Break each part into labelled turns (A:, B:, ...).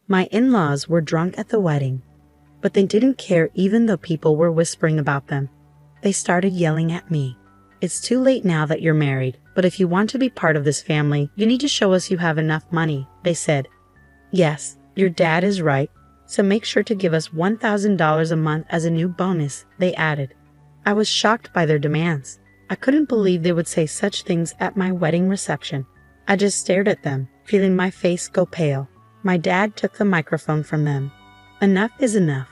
A: My in-laws were drunk at the wedding, but they didn't care even though people were whispering about them. They started yelling at me. "It's too late now that you're married, but if you want to be part of this family, you need to show us you have enough money," they said. "Yes, your dad is right, so make sure to give us $1,000 a month as a new bonus," they added. I was shocked by their demands. I couldn't believe they would say such things at my wedding reception. I just stared at them, feeling my face go pale. My dad took the microphone from them. "Enough is enough.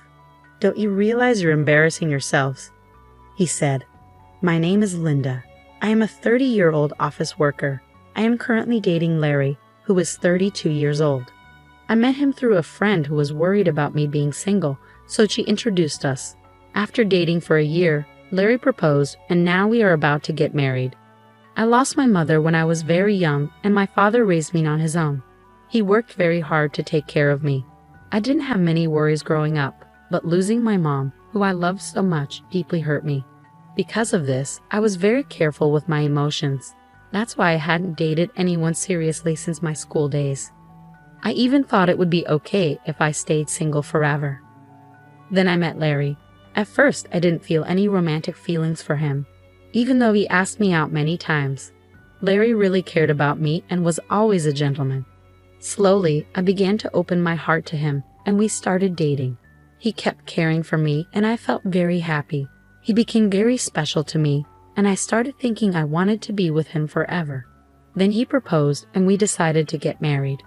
A: Don't you realize you're embarrassing yourselves?" he said. "My name is Linda. I am a 30-year-old office worker. I am currently dating Larry, who is 32 years old. I met him through a friend who was worried about me being single, so she introduced us. After dating for a year, Larry proposed, and now we are about to get married. I lost my mother when I was very young, and my father raised me on his own. He worked very hard to take care of me. I didn't have many worries growing up, but losing my mom, who I loved so much, deeply hurt me. Because of this, I was very careful with my emotions. That's why I hadn't dated anyone seriously since my school days. I even thought it would be okay if I stayed single forever. Then I met Larry. At first, I didn't feel any romantic feelings for him, even though he asked me out many times. Larry really cared about me and was always a gentleman. Slowly, I began to open my heart to him, and we started dating. He kept caring for me, and I felt very happy. He became very special to me, and I started thinking I wanted to be with him forever. Then he proposed, and we decided to get married.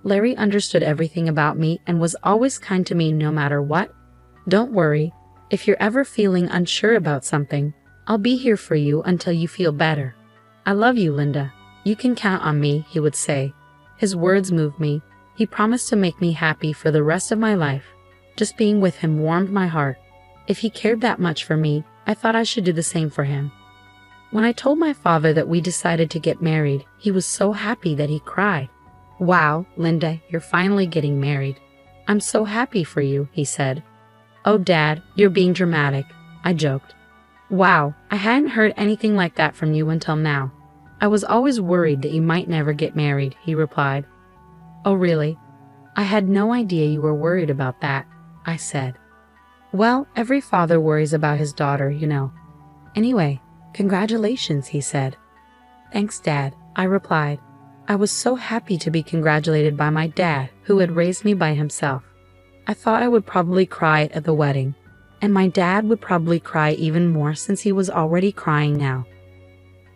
A: Larry understood everything about me and was always kind to me no matter what. "Don't worry. If you're ever feeling unsure about something, I'll be here for you until you feel better. I love you, Linda. You can count on me," he would say. His words moved me. He promised to make me happy for the rest of my life. Just being with him warmed my heart. If he cared that much for me, I thought I should do the same for him. When I told my father that we decided to get married, he was so happy that he cried. "Wow, Linda, you're finally getting married. I'm so happy for you," he said. "Oh, Dad, you're being dramatic," I joked. "Wow, I hadn't heard anything like that from you until now. I was always worried that you might never get married," he replied. "Oh, really? I had no idea you were worried about that," I said. "Well, every father worries about his daughter, you know. Anyway, congratulations," he said. "Thanks, Dad," I replied. I was so happy to be congratulated by my dad, who had raised me by himself. I thought I would probably cry at the wedding, and my dad would probably cry even more since he was already crying now.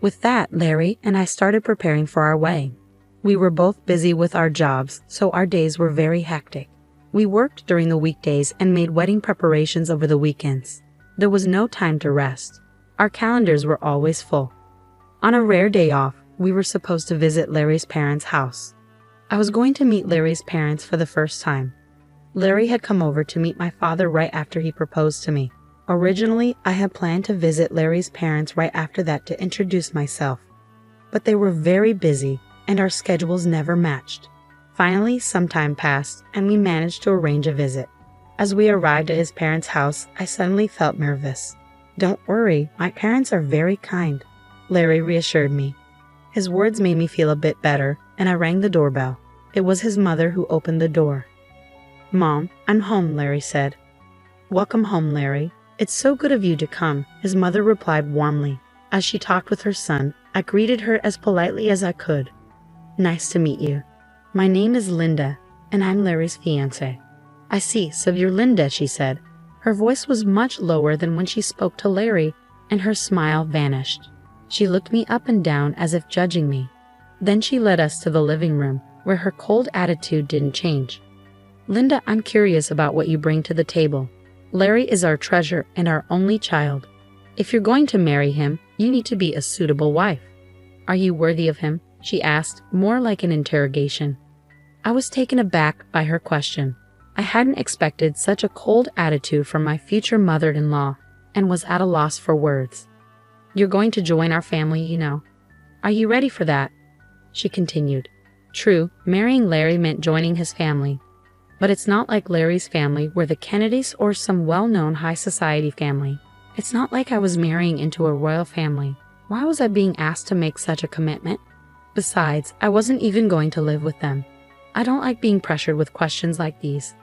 A: With that, Larry and I started preparing for our wedding. We were both busy with our jobs, so our days were very hectic. We worked during the weekdays and made wedding preparations over the weekends. There was no time to rest. Our calendars were always full. On a rare day off, we were supposed to visit Larry's parents' house. I was going to meet Larry's parents for the first time. Larry had come over to meet my father right after he proposed to me. Originally, I had planned to visit Larry's parents right after that to introduce myself, but they were very busy and our schedules never matched. Finally, some time passed and we managed to arrange a visit. As we arrived at his parents' house, I suddenly felt nervous. "Don't worry, my parents are very kind," Larry reassured me. His words made me feel a bit better, and I rang the doorbell. It was his mother who opened the door. "Mom, I'm home," Larry said. "Welcome home, Larry. It's so good of you to come," his mother replied warmly. As she talked with her son, I greeted her as politely as I could. "Nice to meet you. My name is Linda, and I'm Larry's fiancée." "I see, so you're Linda," she said. Her voice was much lower than when she spoke to Larry, and her smile vanished. She looked me up and down as if judging me. Then she led us to the living room, where her cold attitude didn't change. "Linda, I'm curious about what you bring to the table. Larry is our treasure and our only child. If you're going to marry him, you need to be a suitable wife. Are you worthy of him?" she asked, more like an interrogation. I was taken aback by her question. I hadn't expected such a cold attitude from my future mother-in-law, and was at a loss for words. "You're going to join our family, you know. Are you ready for that?" she continued. True, marrying Larry meant joining his family. But it's not like Larry's family were the Kennedys or some well-known high society family. It's not like I was marrying into a royal family. Why was I being asked to make such a commitment? Besides, I wasn't even going to live with them. I don't like being pressured with questions like these.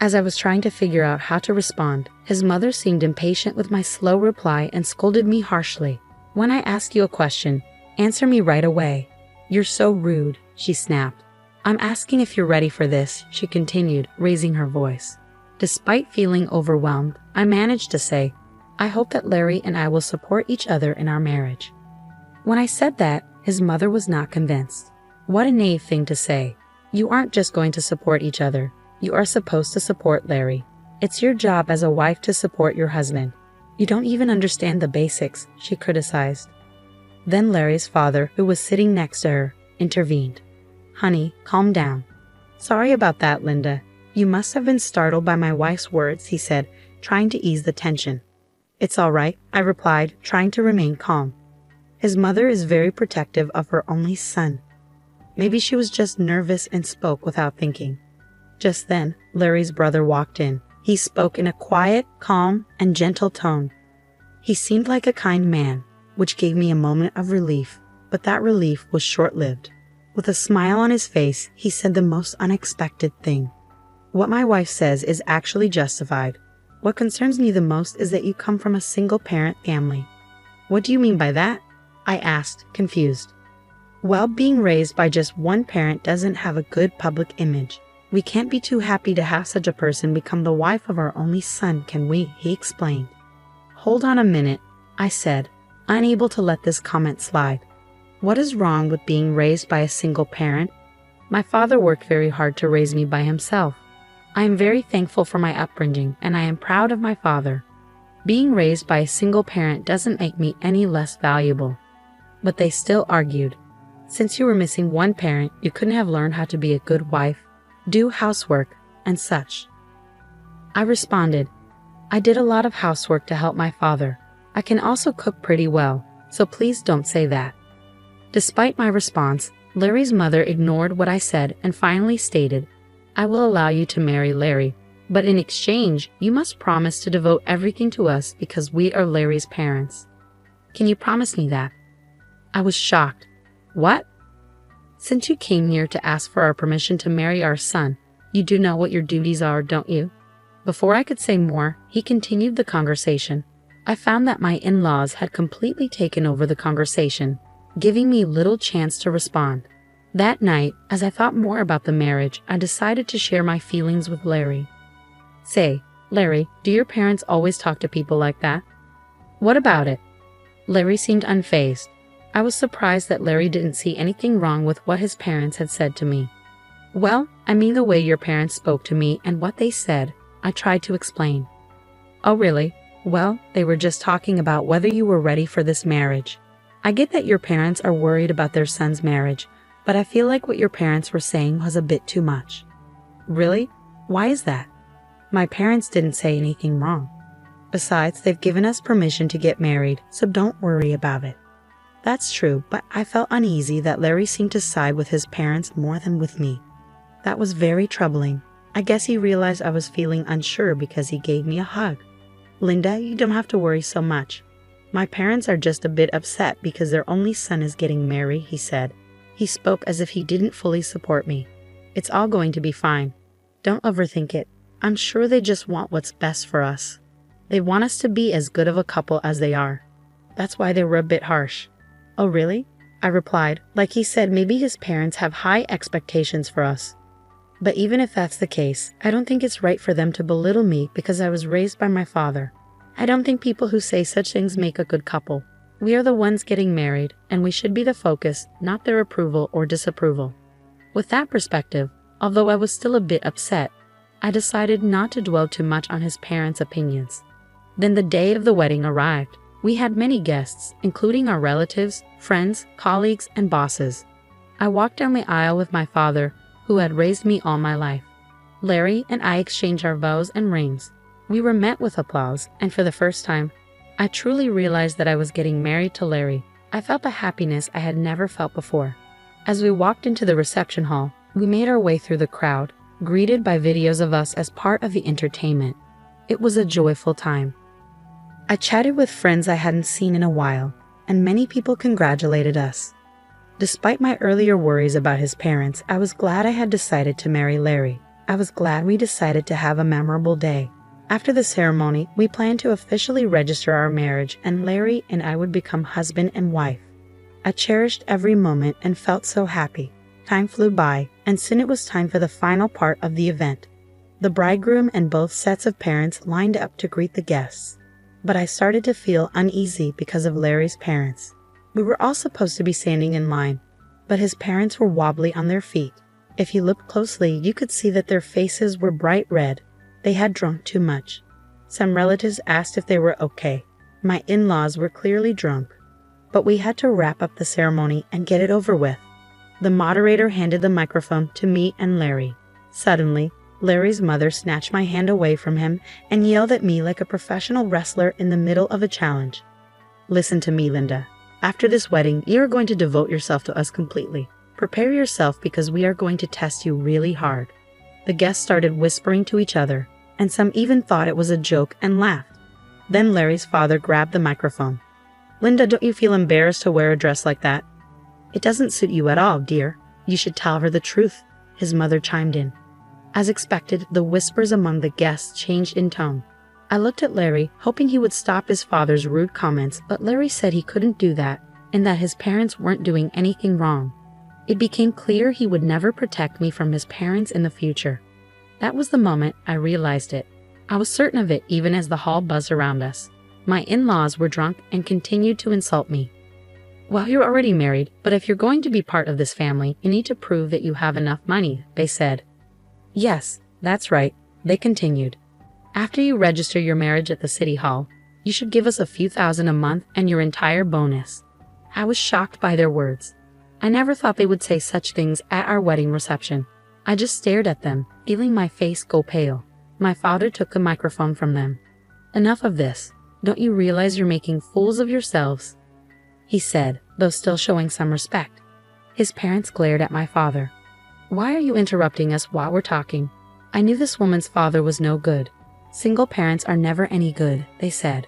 A: As I was trying to figure out how to respond, his mother seemed impatient with my slow reply and scolded me harshly. When I ask you a question, answer me right away. You're so rude, she snapped. I'm asking if you're ready for this, she continued, raising her voice. Despite feeling overwhelmed, I managed to say, I hope that Larry and I will support each other in our marriage. When I said that, his mother was not convinced. What a naive thing to say. You aren't just going to support each other. You are supposed to support Larry. It's your job as a wife to support your husband. You don't even understand the basics, she criticized. Then Larry's father, who was sitting next to her, intervened. Honey, calm down. Sorry about that, Linda. You must have been startled by my wife's words, he said, trying to ease the tension. It's all right, I replied, trying to remain calm. His mother is very protective of her only son. Maybe she was just nervous and spoke without thinking. Just then, Larry's brother walked in. He spoke in a quiet, calm, and gentle tone. He seemed like a kind man, which gave me a moment of relief, but that relief was short-lived. With a smile on his face, he said the most unexpected thing. What my wife says is actually justified. What concerns me the most is that you come from a single-parent family. What do you mean by that? I asked, confused. Well, being raised by just one parent doesn't have a good public image. We can't be too happy to have such a person become the wife of our only son, can we? He explained. Hold on a minute, I said, unable to let this comment slide. What is wrong with being raised by a single parent? My father worked very hard to raise me by himself. I am very thankful for my upbringing, and I am proud of my father. Being raised by a single parent doesn't make me any less valuable. But they still argued. Since you were missing one parent, you couldn't have learned how to be a good wife, do housework, and such. I responded, I did a lot of housework to help my father. I can also cook pretty well, so please don't say that. Despite my response, Larry's mother ignored what I said and finally stated, I will allow you to marry Larry, but in exchange, you must promise to devote everything to us because we are Larry's parents. Can you promise me that? I was shocked. What? Since you came here to ask for our permission to marry our son, you do know what your duties are, don't you? Before I could say more, he continued the conversation. I found that my in-laws had completely taken over the conversation, giving me little chance to respond. That night, as I thought more about the marriage, I decided to share my feelings with Larry. Say, Larry, do your parents always talk to people like that? What about it? Larry seemed unfazed. I was surprised that Larry didn't see anything wrong with what his parents had said to me. Well, I mean the way your parents spoke to me and what they said, I tried to explain. Oh really? Well, they were just talking about whether you were ready for this marriage. I get that your parents are worried about their son's marriage, but I feel like what your parents were saying was a bit too much. Really? Why is that? My parents didn't say anything wrong. Besides, they've given us permission to get married, so don't worry about it. That's true, but I felt uneasy that Larry seemed to side with his parents more than with me. That was very troubling. I guess he realized I was feeling unsure because he gave me a hug. Linda, you don't have to worry so much. My parents are just a bit upset because their only son is getting married, he said. He spoke as if he didn't fully support me. It's all going to be fine. Don't overthink it. I'm sure they just want what's best for us. They want us to be as good of a couple as they are. That's why they were a bit harsh. Oh really? I replied, like he said maybe his parents have high expectations for us. But even if that's the case, I don't think it's right for them to belittle me because I was raised by my father. I don't think people who say such things make a good couple. We are the ones getting married, and we should be the focus, not their approval or disapproval. With that perspective, although I was still a bit upset, I decided not to dwell too much on his parents' opinions. Then the day of the wedding arrived. We had many guests, including our relatives, friends, colleagues, and bosses. I walked down the aisle with my father, who had raised me all my life. Larry and I exchanged our vows and rings. We were met with applause, and for the first time, I truly realized that I was getting married to Larry. I felt a happiness I had never felt before. As we walked into the reception hall, we made our way through the crowd, greeted by videos of us as part of the entertainment. It was a joyful time. I chatted with friends I hadn't seen in a while, and many people congratulated us. Despite my earlier worries about his parents, I was glad I had decided to marry Larry. I was glad we decided to have a memorable day. After the ceremony, we planned to officially register our marriage, and Larry and I would become husband and wife. I cherished every moment and felt so happy. Time flew by, and soon it was time for the final part of the event. The bridegroom and both sets of parents lined up to greet the guests. But I started to feel uneasy because of Larry's parents. We were all supposed to be standing in line, but his parents were wobbly on their feet. If you looked closely, you could see that their faces were bright red. They had drunk too much. Some relatives asked if they were okay. My in-laws were clearly drunk. But we had to wrap up the ceremony and get it over with. The moderator handed the microphone to me and Larry. Suddenly, Larry's mother snatched my hand away from him and yelled at me like a professional wrestler in the middle of a challenge. "Listen to me, Linda. After this wedding, you are going to devote yourself to us completely. Prepare yourself because we are going to test you really hard." The guests started whispering to each other, and some even thought it was a joke and laughed. Then Larry's father grabbed the microphone. "Linda, don't you feel embarrassed to wear a dress like that?" "It doesn't suit you at all, dear. You should tell her the truth," his mother chimed in. As expected, the whispers among the guests changed in tone. I looked at Larry, hoping he would stop his father's rude comments, but Larry said he couldn't do that, and that his parents weren't doing anything wrong. It became clear he would never protect me from his parents in the future. That was the moment I realized it. I was certain of it even as the hall buzzed around us. My in-laws were drunk and continued to insult me. "Well, you're already married, but if you're going to be part of this family, you need to prove that you have enough money," they said. "Yes, that's right," they continued. "After you register your marriage at the city hall, you should give us a few thousand a month and your entire bonus." I was shocked by their words. I never thought they would say such things at our wedding reception. I just stared at them, feeling my face go pale. My father took the microphone from them. "Enough of this. Don't you realize you're making fools of yourselves?" he said, though still showing some respect. His parents glared at my father. "Why are you interrupting us while we're talking?" I knew this woman's father was no good. "Single parents are never any good," they said.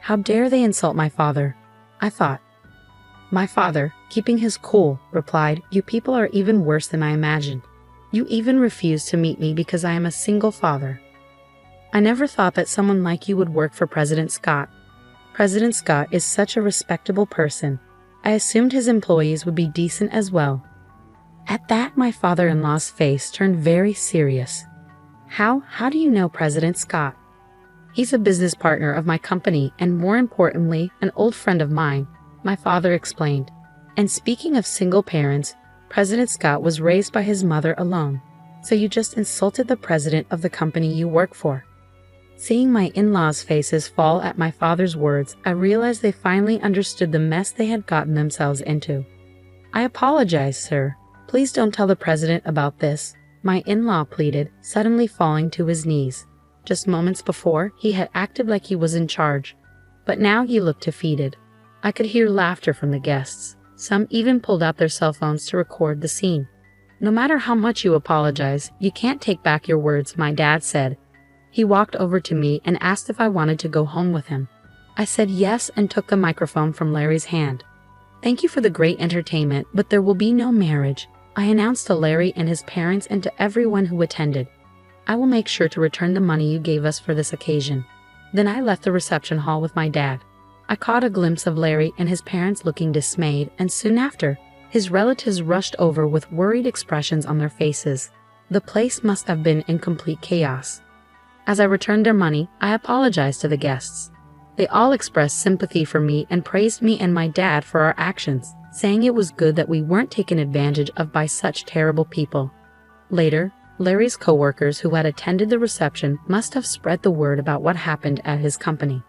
A: How dare they insult my father? I thought. My father, keeping his cool, replied, "You people are even worse than I imagined. You even refuse to meet me because I am a single father. I never thought that someone like you would work for President Scott. President Scott is such a respectable person. I assumed his employees would be decent as well." At that, my father-in-law's face turned very serious. How do you know President Scott?" "He's a business partner of my company and, more importantly, an old friend of mine," my father explained. "And speaking of single parents, President Scott was raised by his mother alone. So you just insulted the president of the company you work for." Seeing my in-laws' faces fall at my father's words, I realized they finally understood the mess they had gotten themselves into. "I apologize, sir. Please don't tell the president about this," my in-law pleaded, suddenly falling to his knees. Just moments before, he had acted like he was in charge, but now he looked defeated. I could hear laughter from the guests. Some even pulled out their cell phones to record the scene. "No matter how much you apologize, you can't take back your words," my dad said. He walked over to me and asked if I wanted to go home with him. I said yes and took the microphone from Larry's hand. "Thank you for the great entertainment, but there will be no marriage," I announced to Larry and his parents and to everyone who attended. "I will make sure to return the money you gave us for this occasion." Then I left the reception hall with my dad. I caught a glimpse of Larry and his parents looking dismayed, and soon after, his relatives rushed over with worried expressions on their faces. The place must have been in complete chaos. As I returned their money, I apologized to the guests. They all expressed sympathy for me and praised me and my dad for our actions, saying it was good that we weren't taken advantage of by such terrible people. Later, Larry's coworkers who had attended the reception must have spread the word about what happened at his company.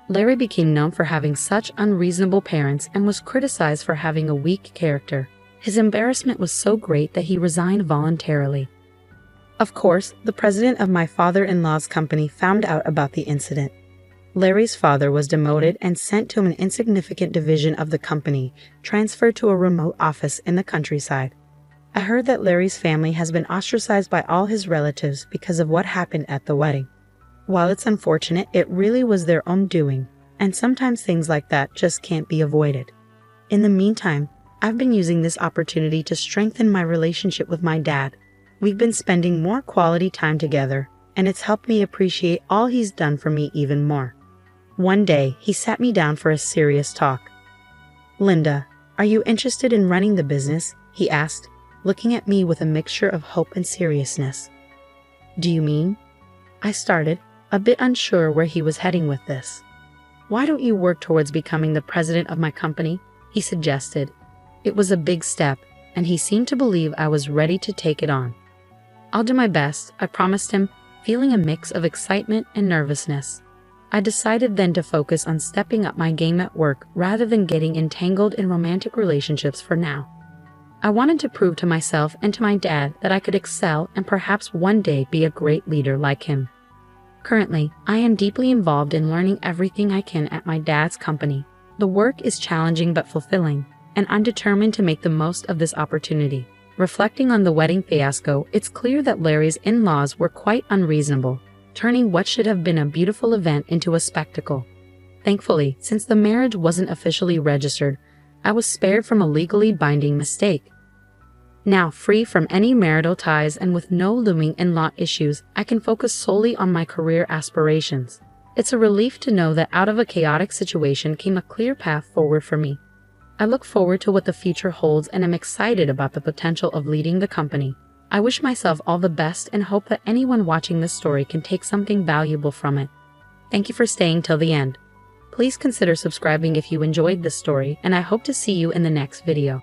A: Larry became known for having such unreasonable parents and was criticized for having a weak character. His embarrassment was so great that he resigned voluntarily. Of course, the president of my father-in-law's company found out about the incident. Larry's father was demoted and sent to an insignificant division of the company, transferred to a remote office in the countryside. I heard that Larry's family has been ostracized by all his relatives because of what happened at the wedding. While it's unfortunate, it really was their own doing, and sometimes things like that just can't be avoided. In the meantime, I've been using this opportunity to strengthen my relationship with my dad. We've been spending more quality time together, and it's helped me appreciate all he's done for me even more. One day, he sat me down for a serious talk. "Linda, are you interested in running the business?" he asked, looking at me with a mixture of hope and seriousness. "Do you mean?" I started, a bit unsure where he was heading with this. "Why don't you work towards becoming the president of my company?" he suggested. It was a big step, and he seemed to believe I was ready to take it on. "I'll do my best," I promised him, feeling a mix of excitement and nervousness. I decided then to focus on stepping up my game at work rather than getting entangled in romantic relationships for now. I wanted to prove to myself and to my dad that I could excel and perhaps one day be a great leader like him. Currently, I am deeply involved in learning everything I can at my dad's company. The work is challenging but fulfilling, and I'm determined to make the most of this opportunity. Reflecting on the wedding fiasco, it's clear that Larry's in-laws were quite unreasonable, turning what should have been a beautiful event into a spectacle. Thankfully, since the marriage wasn't officially registered, I was spared from a legally binding mistake. Now, free from any marital ties and with no looming in-law issues, I can focus solely on my career aspirations. It's a relief to know that out of a chaotic situation came a clear path forward for me. I look forward to what the future holds and am excited about the potential of leading the company. I wish myself all the best and hope that anyone watching this story can take something valuable from it. Thank you for staying till the end. Please consider subscribing if you enjoyed this story, and I hope to see you in the next video.